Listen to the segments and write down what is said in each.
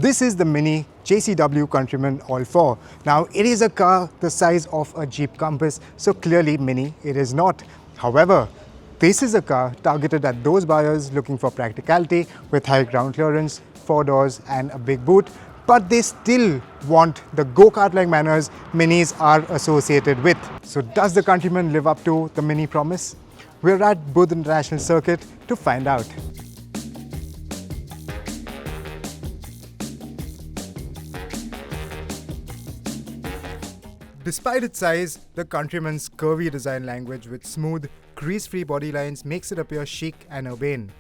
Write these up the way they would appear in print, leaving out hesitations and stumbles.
This is the mini JCW Countryman All4. Now it is a car the size of a Jeep Compass, so clearly mini it is not. However, this is a car targeted at those buyers looking for practicality with high ground clearance, 4 doors and a big boot, but they still want the go-kart-like manners minis are associated with. So does the Countryman live up to the mini promise? We're at Buddh International Circuit to find out. Despite its size, the Countryman's curvy design language with smooth, crease-free body lines makes it appear chic and urbane.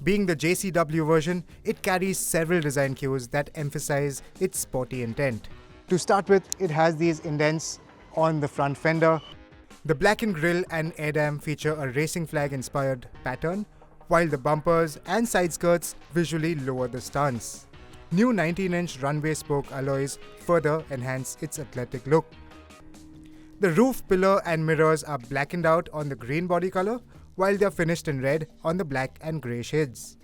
Being the JCW version, it carries several design cues that emphasize its sporty intent. To start with, it has these indents on the front fender. The blackened grille and air dam feature a racing flag-inspired pattern, while the bumpers and side skirts visually lower the stance. New 19-inch runway spoke alloys further enhance its athletic look. The roof, pillar and mirrors are blackened out on the green body color, while they are finished in red on the black and grey shades.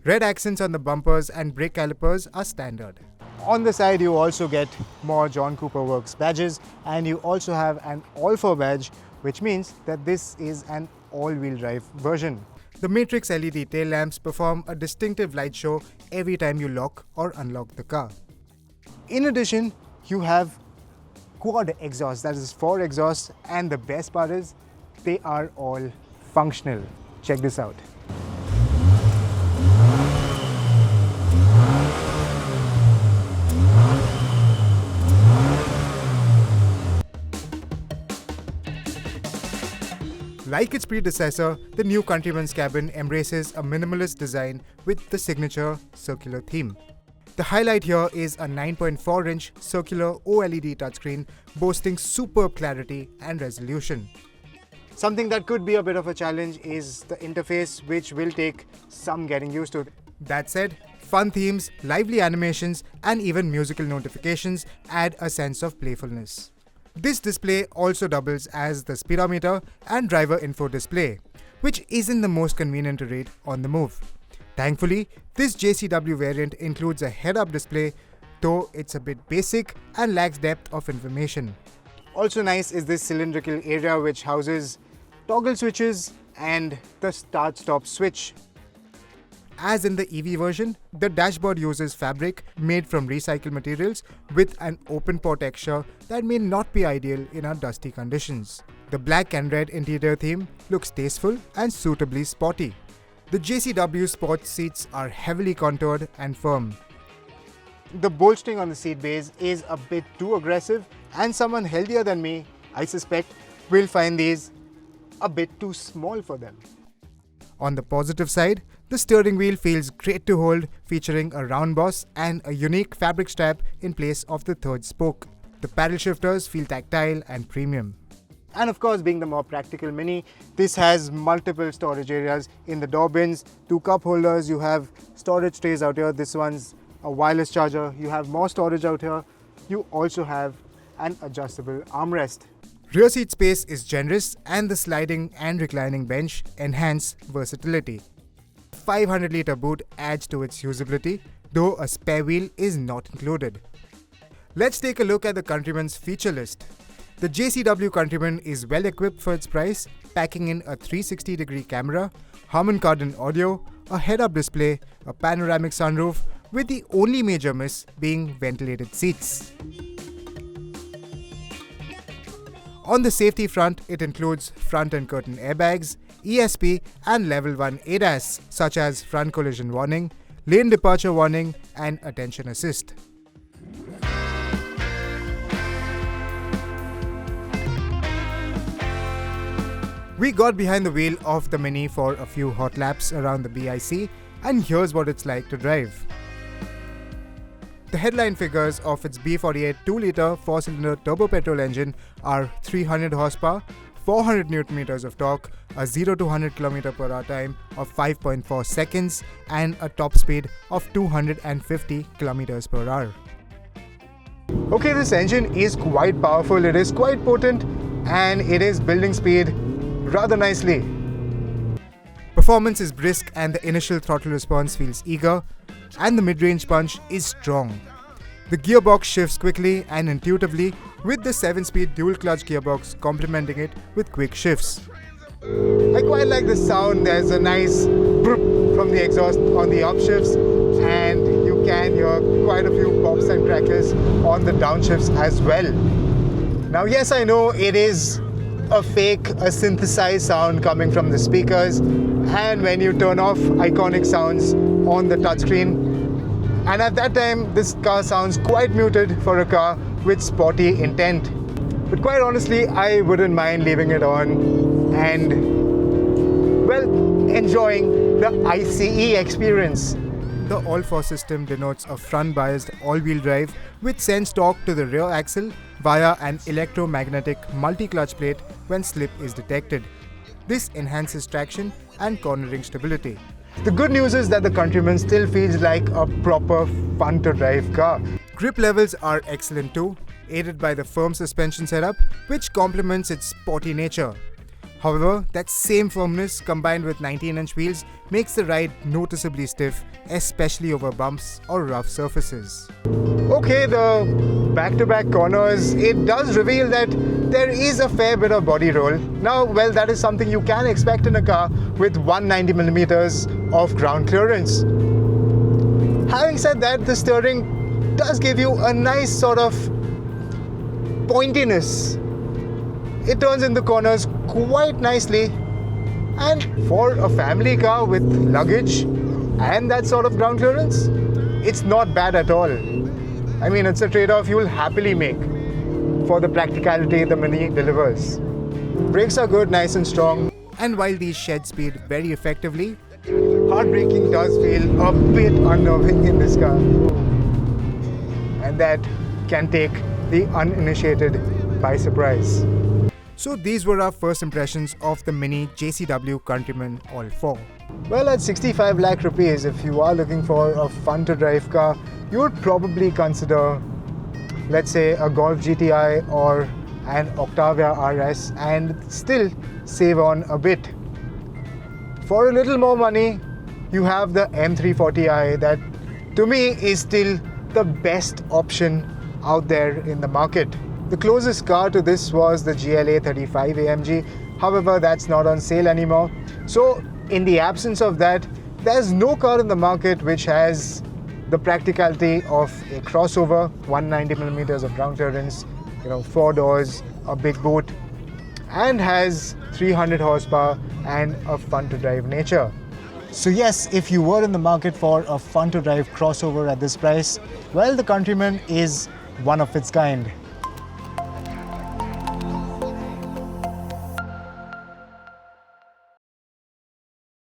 Red accents on the bumpers and brake calipers are standard. On the side you also get more John Cooper Works badges, and you also have an All4 badge, which means that this is an all-wheel drive version. The Matrix LED tail lamps perform a distinctive light show every time you lock or unlock the car. In addition, you have quad exhaust, that is 4 exhausts, and the best part is they are all functional. Check this out. Like its predecessor, the new Countryman's cabin embraces a minimalist design with the signature circular theme. The highlight here is a 9.4-inch circular OLED touchscreen boasting superb clarity and resolution. Something that could be a bit of a challenge is the interface, which will take some getting used to. That said, fun themes, lively animations and even musical notifications add a sense of playfulness. This display also doubles as the speedometer and driver info display, which isn't the most convenient to read on the move. Thankfully, this JCW variant includes a head-up display, though it's a bit basic and lacks depth of information. Also nice is this cylindrical area which houses toggle switches and the start-stop switch. As in the EV version, the dashboard uses fabric made from recycled materials with an open pore texture that may not be ideal in our dusty conditions. The black and red interior theme looks tasteful and suitably sporty. The JCW sports seats are heavily contoured and firm. The bolstering on the seat base is a bit too aggressive, and someone healthier than me, I suspect, will find these a bit too small for them. On the positive side, the steering wheel feels great to hold, featuring a round boss and a unique fabric strap in place of the third spoke. The paddle shifters feel tactile and premium. And of course, being the more practical mini, this has multiple storage areas in the door bins, 2 cup holders, you have storage trays out here, this one's a wireless charger, you have more storage out here, you also have an adjustable armrest. Rear seat space is generous and the sliding and reclining bench enhance versatility. 500-litre boot adds to its usability, though a spare wheel is not included. Let's take a look at the Countryman's feature list. The JCW Countryman is well equipped for its price, packing in a 360-degree camera, Harman Kardon audio, a head-up display, a panoramic sunroof, with the only major miss being ventilated seats. On the safety front, it includes front and curtain airbags, ESP and level 1 ADAS such as front collision warning, lane departure warning and attention assist. We got behind the wheel of the Mini for a few hot laps around the BIC, and here's what it's like to drive. The headline figures of its B48 2-litre 4-cylinder turbo petrol engine are 300 horsepower, 400 Nm of torque, a 0 to 100 km/h time of 5.4 seconds, and a top speed of 250 km/h. Okay, this engine is quite powerful, it is quite potent, and it is building speed rather nicely. Performance is brisk and the initial throttle response feels eager. and the mid-range punch is strong. The gearbox shifts quickly and intuitively, with the 7-speed dual-clutch gearbox complementing it with quick shifts. I quite like the sound. There's a nice broop from the exhaust on the upshifts, and you can hear quite a few pops and crackles on the downshifts as well. Now yes, I know it is a synthesized sound coming from the speakers, and when you turn off iconic sounds on the touchscreen, and at that time this car sounds quite muted for a car with sporty intent. But quite honestly, I wouldn't mind leaving it on and, well, enjoying the ICE experience. The All4 system denotes a front-biased all-wheel drive which sends torque to the rear axle via an electromagnetic multi-clutch plate when slip is detected. This enhances traction and cornering stability. The good news is that the Countryman still feels like a proper fun-to-drive car. Grip levels are excellent too, aided by the firm suspension setup, which complements its sporty nature. However, that same firmness combined with 19-inch wheels makes the ride noticeably stiff, especially over bumps or rough surfaces. Okay, the back-to-back corners, it does reveal that there is a fair bit of body roll. Now, well, that is something you can expect in a car with 190mm of ground clearance. Having said that, the steering does give you a nice sort of pointiness. It turns in the corners quite nicely, and for a family car with luggage and that sort of ground clearance, it's not bad at all. I mean, it's a trade-off you'll happily make for the practicality the Mini delivers. Brakes are good, nice and strong, and while these shed speed very effectively, hard braking does feel a bit unnerving in this car, and that can take the uninitiated by surprise. So these were our first impressions of the Mini JCW Countryman All4. Well, at 65 lakh rupees, if you are looking for a fun-to-drive car, you would probably consider, let's say, a Golf GTI or an Octavia RS and still save on a bit. For a little more money, you have the M340i that, to me, is still the best option out there in the market. The closest car to this was the GLA 35 AMG. However, that's not on sale anymore. So in the absence of that, there's no car in the market which has the practicality of a crossover, 190mm of ground clearance, 4 doors, a big boot, and has 300 horsepower and a fun-to-drive nature. So yes, if you were in the market for a fun-to-drive crossover at this price, well, the Countryman is one of its kind.